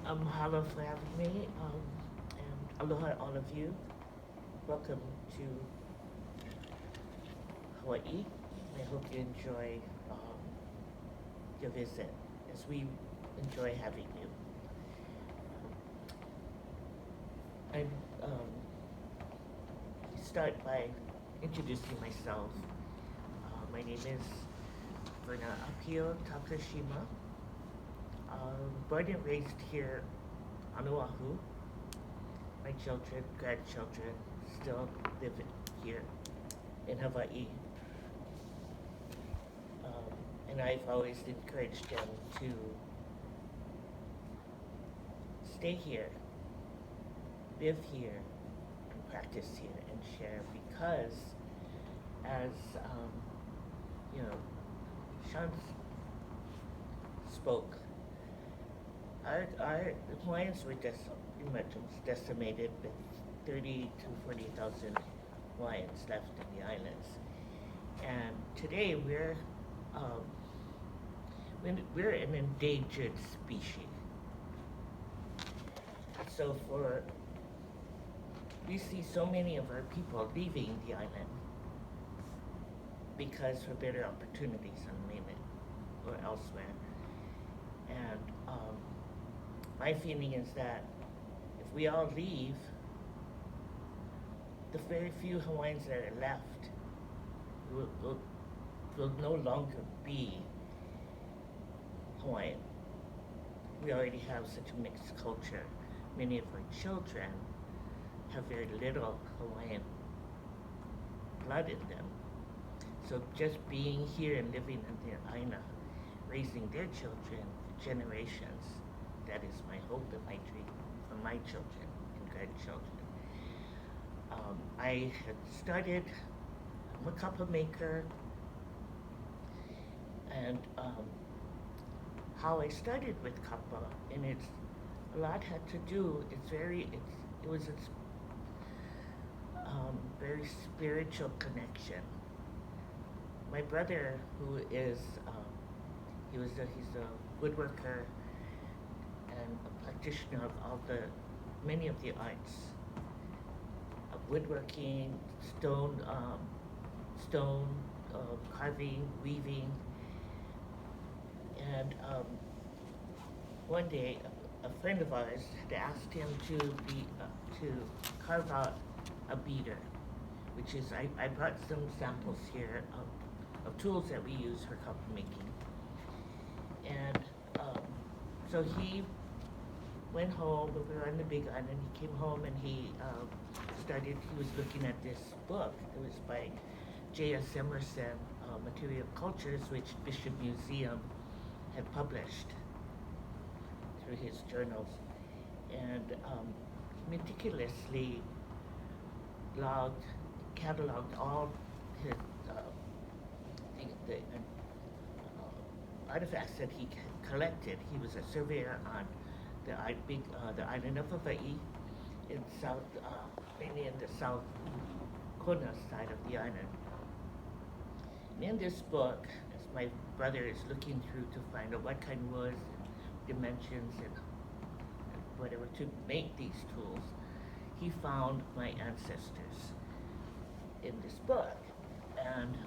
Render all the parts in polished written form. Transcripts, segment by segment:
Mahalo for having me, and aloha all of you. Welcome to Hawaii. I hope you enjoy your visit as we enjoy having you. I start by introducing myself. My name is Verna Akio Takashima. Born and raised here on Oahu. My children, grandchildren still live here in Hawaii. And I've always encouraged them to stay here, live here, and practice here and share because, as you know, Sean spoke, our Hawaiians were pretty much decimated with 30 to 40,000 Hawaiians left in the islands. And today um, we're an endangered species. So we see so many of our people leaving the island because for better opportunities on the mainland or elsewhere. And my feeling is that if we all leave, the very few Hawaiians that are left will no longer be Hawaiian. We already have such a mixed culture. Many of our children have very little Hawaiian blood in them. So just being here and living in their aina, raising their children for generations, that is my hope and my dream for my children and grandchildren. I had started, I'm a kapa maker, and how I started with kapa, and a lot had to do, it was a very spiritual connection. My brother, who is, he's a woodworker and a practitioner of many of the arts, of woodworking, stone carving, weaving, and one day a friend of ours had asked him to carve out a beater, which is I brought some samples here of tools that we use for cup making, and so he went home. We were on the Big Island. He came home and he was looking at this book. It was by J.S. Emerson, Material Cultures, which Bishop Museum had published through his journals, and meticulously cataloged all his artifacts that he collected. He was a surveyor on the island of Hawaii, in mainly in the south corner side of the island. And in this book, as my brother is looking through to find out what kind of woods and dimensions and whatever to make these tools, he found my ancestors in this book. And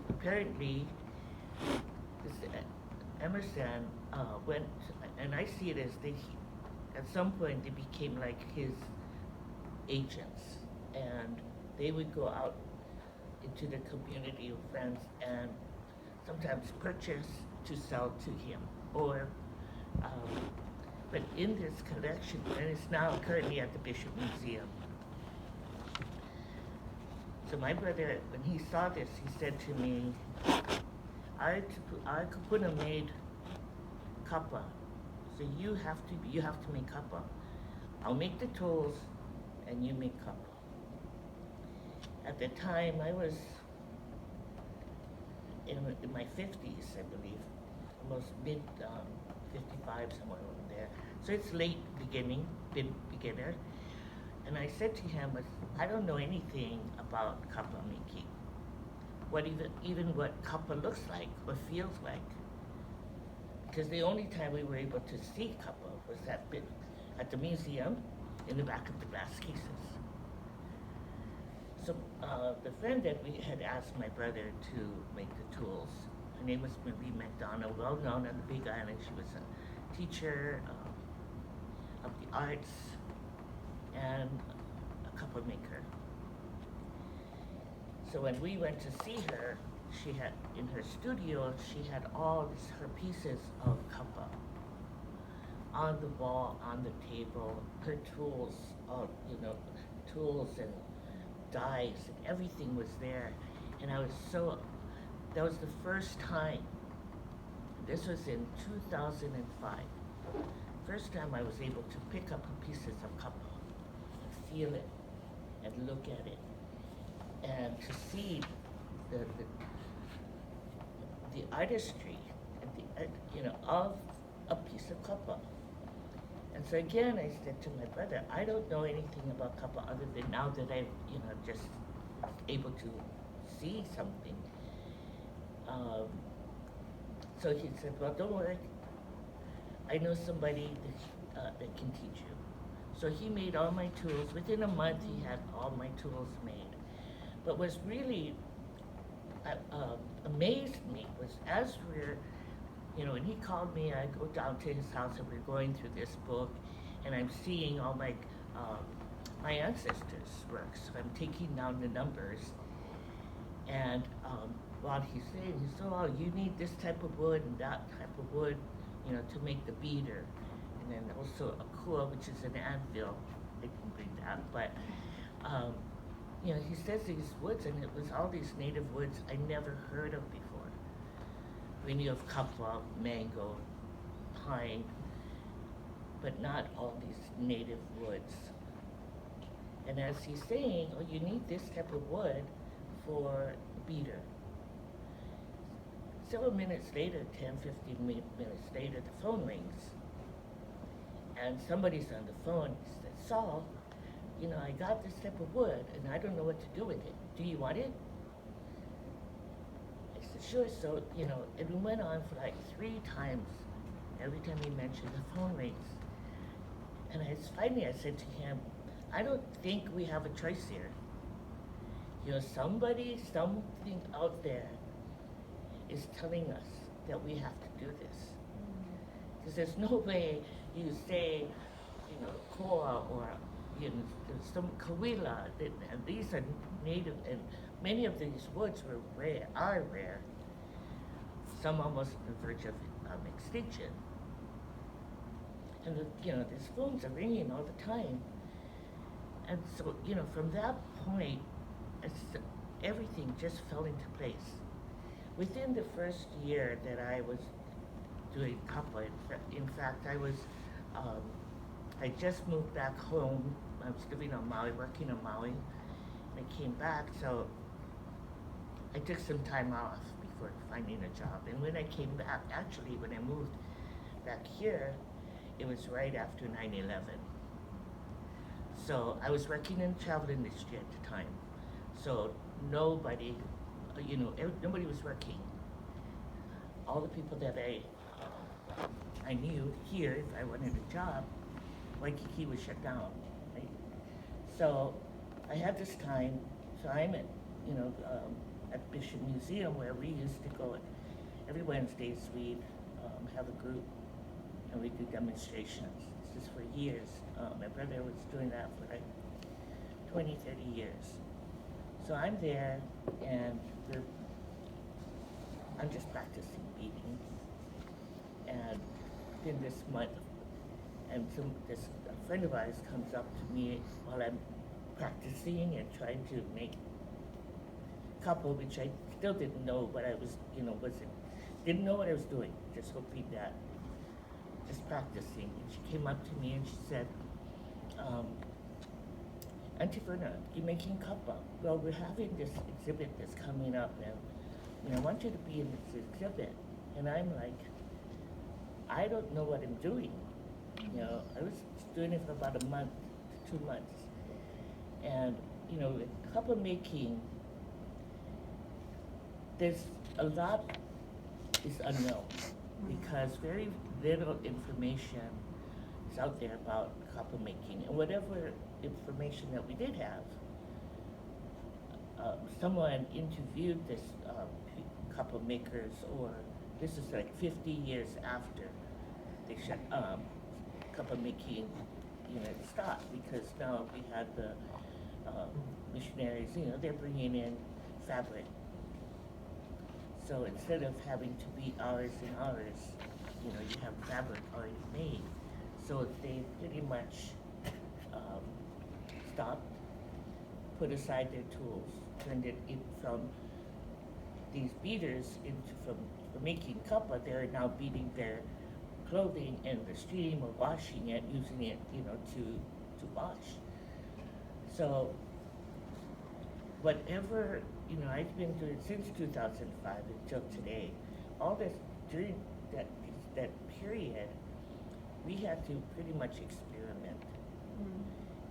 apparently, this Emerson went, and I see it as at some point they became like his agents, and they would go out into the community of friends and sometimes purchase to sell to him, or but in this collection, and it's now currently at the Bishop Museum. So my brother, when he saw this, he said to me, I kapuna made kapa, so you have to make kapa. I'll make the tools, and you make kapa. At the time, I was in my 50s, I believe, almost mid 55, somewhere around there. So it's late beginner. And I said to him, I don't know anything about kapa making. What even what kapa looks like or feels like. because the only time we were able to see kapa was that bit at the museum in the back of the glass cases. So the friend that we had asked my brother to make the tools, her name was Marie McDonald, well known on the Big Island. She was a teacher of the arts and a kapa maker. So when we went to see her, she had, in her studio, she had all her pieces of kapa on the wall, on the table, her tools, tools and dyes, and everything was there. And that was the first time, this was in 2005, first time I was able to pick up pieces of kapa, and feel it, and look at it, and to see the artistry of a piece of kapa. And so again, I said to my brother, I don't know anything about kapa other than now that I've just able to see something. So he said, well, don't worry, I know somebody that can teach you. So he made all my tools. Within a month, he had all my tools made. But what's really amazed me was as we're, when he called me, I go down to his house and we're going through this book, and I'm seeing all my ancestors' works. So I'm taking down the numbers, and while he's saying, he said, oh, you need this type of wood and that type of wood, to make the beater. And then also a kua, which is an anvil. I didn't bring that, but he says these woods, and it was all these native woods I never heard of before. We knew of kapa, mango, pine, but not all these native woods. And as he's saying, oh, you need this type of wood for beater. Several minutes later, 10, 15 minutes later, the phone rings. And somebody's on the phone. He said, Saul, I got this type of wood, and I don't know what to do with it. Do you want it? I said, sure. So, and we went on for like 3 times. Every time he mentioned, the phone rings. And finally I said to him, I don't think we have a choice here. Something out there is telling us that we have to do this. Because there's no way you say, koa or some kawila, and these are native, and many of these woods are rare, some almost on the verge of extinction. And these phones are ringing all the time. And so, from that point, everything just fell into place. Within the first year that I was doing kapa, in fact, I just moved back home. I was living on Maui, working on Maui, and I came back, so I took some time off before finding a job. And when I came back, actually, when I moved back here, it was right after 9/11. So I was working in the travel industry at the time. So nobody was working. All the people that I knew here, if I wanted a job, Waikiki was shut down, right? So I had this time, so I'm at Bishop Museum, where we used to go every Wednesdays. We'd have a group and we do demonstrations. This is for years. My brother was doing that for like 20, 30 years. So I'm there, and I'm just practicing beating. And then this month, this friend of ours comes up to me while I'm practicing and trying to make kapa, which I still didn't know what I was, didn't know what I was doing, just hoping that, just practicing. And she came up to me and she said, Auntie Verna, you're making kapa. Well, we're having this exhibit that's coming up, and I want you to be in this exhibit. And I'm like, I don't know what I'm doing. I was doing it for about a month to 2 months. And, with kapa making, there's a lot is unknown. because very little information is out there about copper making. And whatever information that we did have, someone interviewed this copper makers, or this is like 50 years after they shut copper making stopped, because now we had the missionaries, they're bringing in fabric. So instead of having to be hours and hours, you have fabric already made. So they pretty much stopped, put aside their tools, turned it from these beaters from making copper. They're now beating their clothing in the stream or washing it, using it, to wash. So whatever, I've been doing since 2005 until today, all this, during that period, we had to pretty much experiment.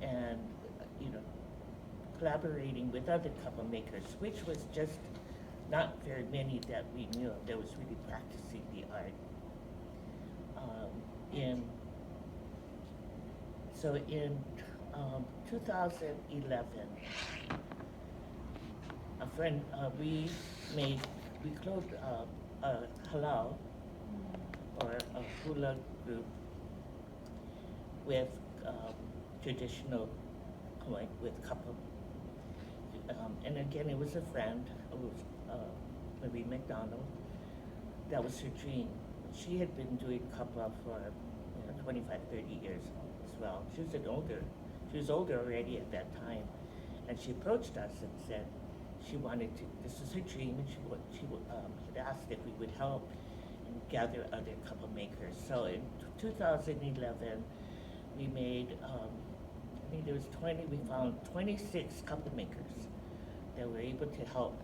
And, collaborating with other copper makers, which was just not very many that we knew of that was really practicing the art. In 2011, a friend, we closed a halal or a hula group with traditional Hawaiian, with copper. And again, it was a friend, it was Marie McDonald. That was her dream. She had been doing copper for 25, 30 years as well. She was older already at that time. And she approached us and said she wanted to, this was her dream, and she had asked if we would help and gather other copper makers. So in 2011, we made, I think there was we found 26 copper makers that were able to help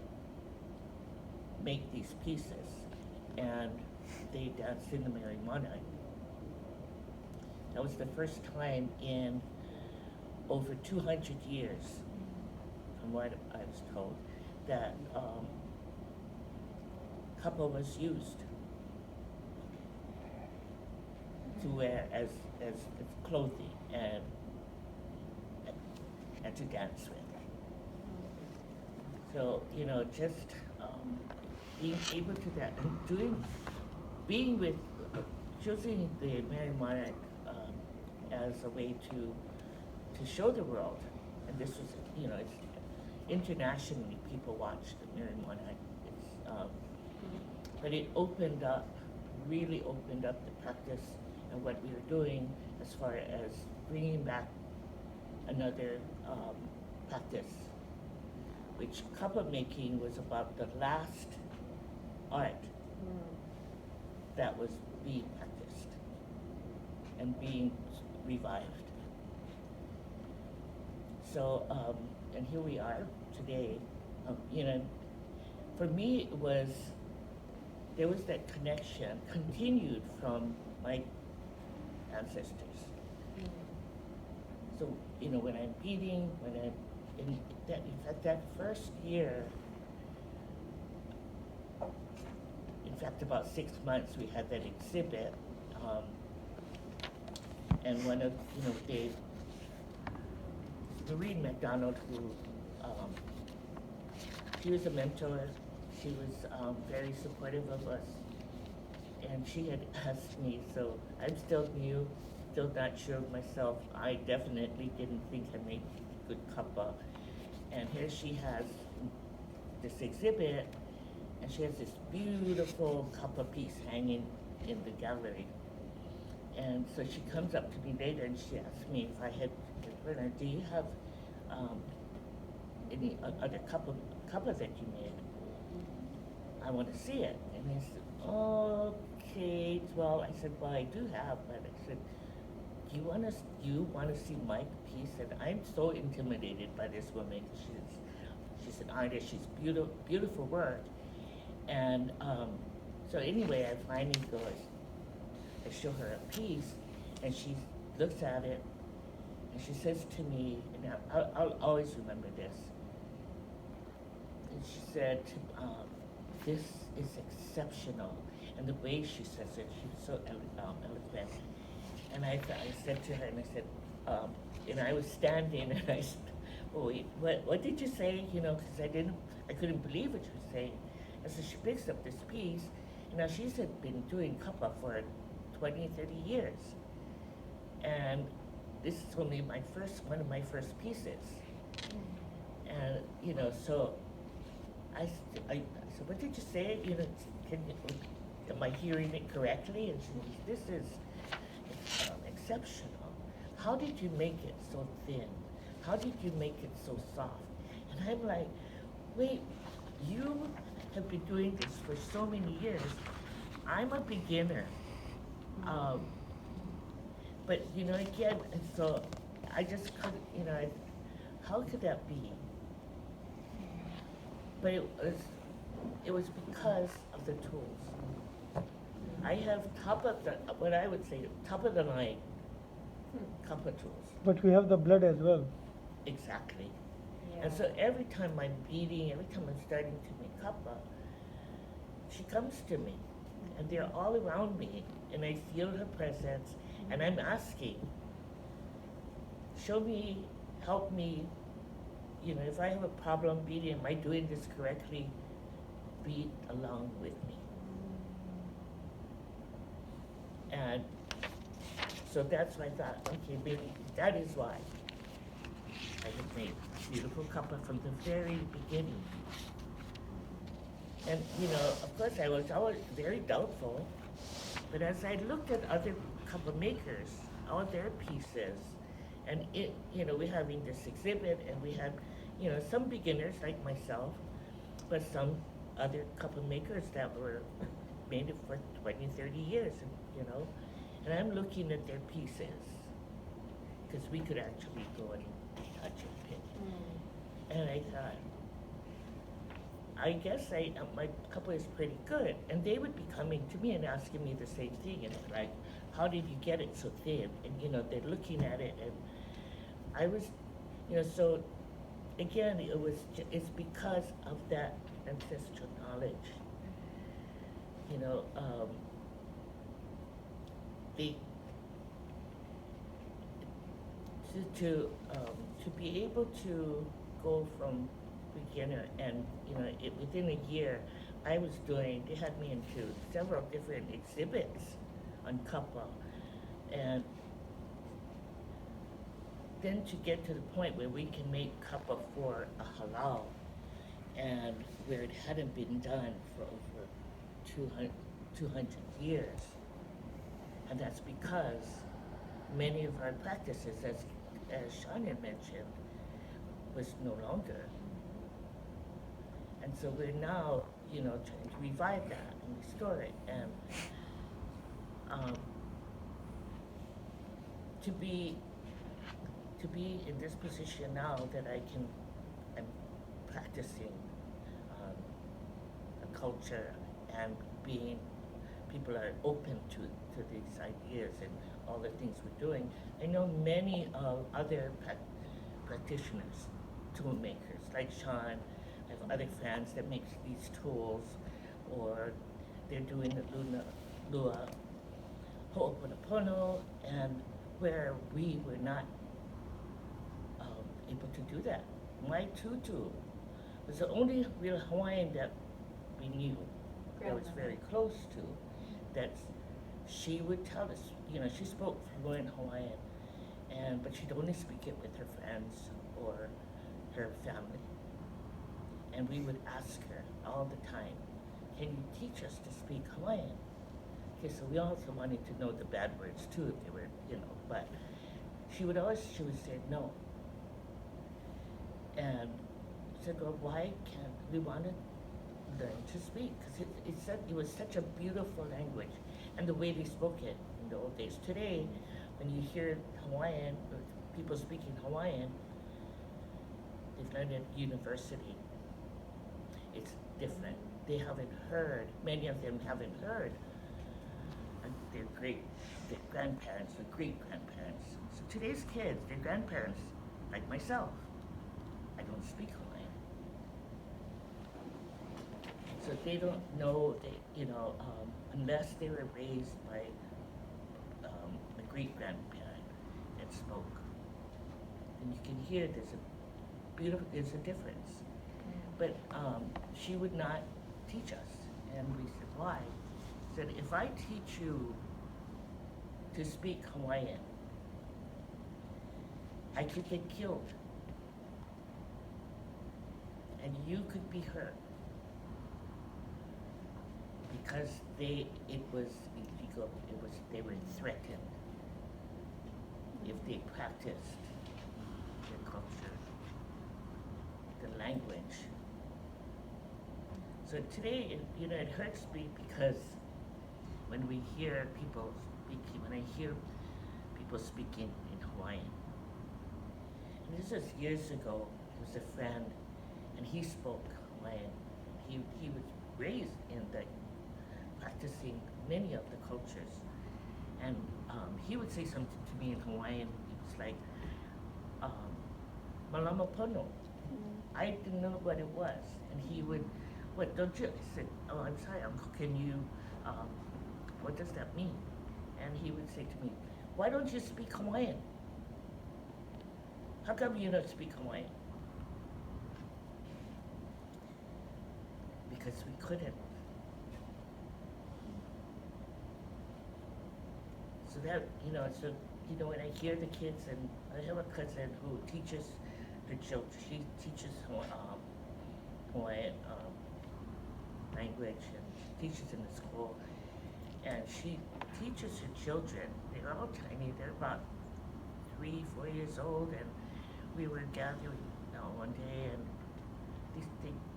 make these pieces. And they danced in the Merry Monarch. That was the first time in over 200 years, from what I was told, that copper was used to wear as clothing and to dance with. So, just being able to that, and choosing the Merry Monarch as a way to show the world. And this was, it's internationally people watch the Merry Monarch. But it really opened up the practice and what we were doing as far as bringing back another practice, which copper making was about the last art that was being practiced and being revived. So, and here we are today. For me, there was that connection continued from my ancestors. So, when I'm beating, in fact, that first year, in fact, about 6 months, we had that exhibit, and one of, Maureen McDonald, who, she was a mentor. She was very supportive of us, and she had asked me, so I'm still new, still not sure of myself. I definitely didn't think I made good copper. And here she has this exhibit, and she has this beautiful copper piece hanging in the gallery. And so she comes up to me later and she asked me if I had, do you have any other copper that you made? I want to see it. And I said, okay, well, I said, well, I do have, but I said, do you want to see my piece? And I'm so intimidated by this woman. She's an artist. She's beautiful work. And so anyway, I finally go, I show her a piece, and she looks at it, and she says to me, and I'll always remember this. And she said, this is exceptional. and the way she says it, she's so eloquent. And I said to her, and I said, and I was standing, and I said, oh, wait, what did you say? You know, because I couldn't believe what she was saying. And so she picks up this piece, and now she's had been doing kappa for 20, 30 years. And this is only one of my first pieces. And, you know, so I said, what did you say? You know, am I hearing it correctly? And she goes, this is exceptional. How did you make it so thin? How did you make it so soft? And I'm like, wait, you have been doing this for so many years. I'm a beginner. But, you know, again, and so I just couldn't, you know, how could that be? But it was because of the tools. I have what I would say, top of the line kappa tools. But we have the blood as well. Exactly. Yeah. And so every time I'm beating, every time I'm starting to make kappa, she comes to me, and they're all around me, and I feel her presence, and I'm asking, show me, help me, you know, if I have a problem beating, am I doing this correctly? Beat along with me. And so that's why I thought, okay, maybe that is why I have made beautiful kappa from the very beginning. And, you know, of course I was always very doubtful, but as I looked at other kappa makers, all their pieces, and it, you know, we're having this exhibit, and we have, you know, some beginners like myself, but some other kappa makers that were made it for 20, 30 years, and, you know, and I'm looking at their pieces, because we could actually go and touch and pick. And I thought, I guess my kappa is pretty good. And they would be coming to me and asking me the same thing, and like, how did you get it so thin? And, you know, they're looking at it, and I was, you know, so again, it's because of that ancestral knowledge. You know, to be able to go from beginner, and, you know, within a year, they had me into several different exhibits on kappa, and then to get to the point where we can make kappa for a halal, and where it hadn't been done for over 200 years. And that's because many of our practices, as Shania mentioned, was no longer. And so we're now, you know, trying to revive that and restore it. And to be in this position now that I'm practicing a culture, and people are open to these ideas and all the things we're doing. I know many other practitioners, tool makers, like Sean. I have other friends that make these tools, or they're doing the Lua Ho'oponopono, and where we were not able to do that. My tutu was the only real Hawaiian that we knew, that was very close to, that she would tell us, you know, she spoke fluent Hawaiian, but she'd only speak it with her friends or her family. And we would ask her all the time, can you teach us to speak Hawaiian? Okay, so we also wanted to know the bad words too, if they were, you know, but she would say no. And I said, well, why can't we want to learn to speak? Because it was such a beautiful language, and the way they spoke it in the old days. Today, when you hear Hawaiian, or people speaking Hawaiian, they've learned at university. It's different. They haven't heard, many of them haven't heard their grandparents, their great-grandparents. So today's kids, their grandparents, like myself, I don't speak Hawaiian. So they don't know, unless they were raised by a great-grandparent that spoke. And you can hear there's a difference. But she would not teach us. And we said, why? She said, if I teach you to speak Hawaiian, I could get killed. And you could be hurt. Because it was illegal, they were threatened if they practiced their culture, the language. So today, it hurts me because when we hear people speaking, when I hear people speaking in Hawaiian, and this was years ago, there was a friend, and he spoke Hawaiian. He was raised in practicing many of the cultures. And he would say something to me in Hawaiian. He was like, malama pono. I didn't know what it was. And he would, what, don't you? I said, oh, I'm sorry, Uncle, can you, what does that mean? And he would say to me, why don't you speak Hawaiian? How come you don't speak Hawaiian? Because we couldn't. So that, when I hear the kids, and I have a cousin who teaches her children, she teaches Hawaiian language, and she teaches in the school, and she teaches her children. They're all tiny, they're about 3, 4 years old, and we were gathering one day, and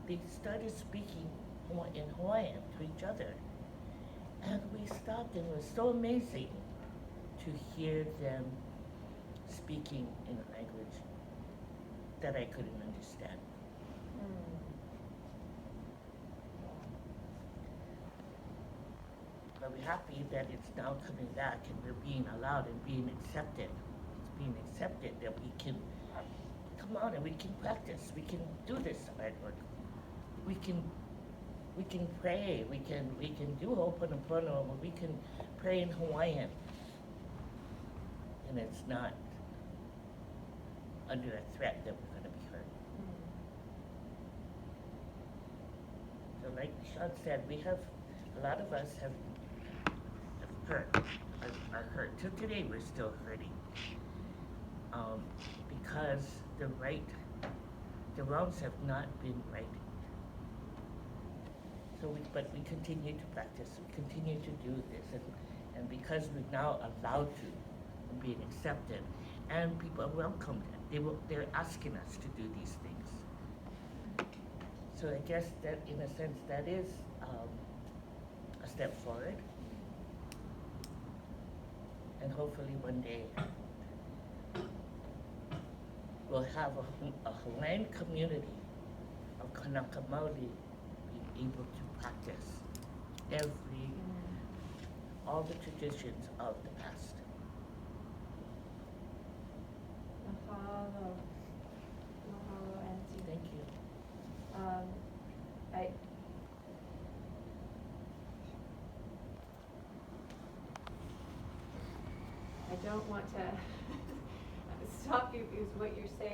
they started speaking in Hawaiian to each other. And we stopped, and it was so amazing to hear them speaking in a language that I couldn't understand. But we're happy that it's now coming back and we're being allowed and being accepted. It's being accepted that we can come out and we can practice. We can do this artwork. We can pray. We can do Ho'oponopono. We can pray in Hawaiian. And it's not under a threat that we're going to be hurt. So like Sean said, a lot of us have hurt, are hurt. Till today we're still hurting. Because the wrongs have not been righted. So but we continue to practice, we continue to do this, and because we're now allowed to, and being accepted, and people are welcomed, they're asking us to do these things. So I guess that, in a sense, that is a step forward, and hopefully one day we'll have a Hawaiian community of Kanaka Maoli being able to practice all the traditions of the past. Mahalo. Mahalo, Auntie. Thank you. I don't want to stop you because what you're saying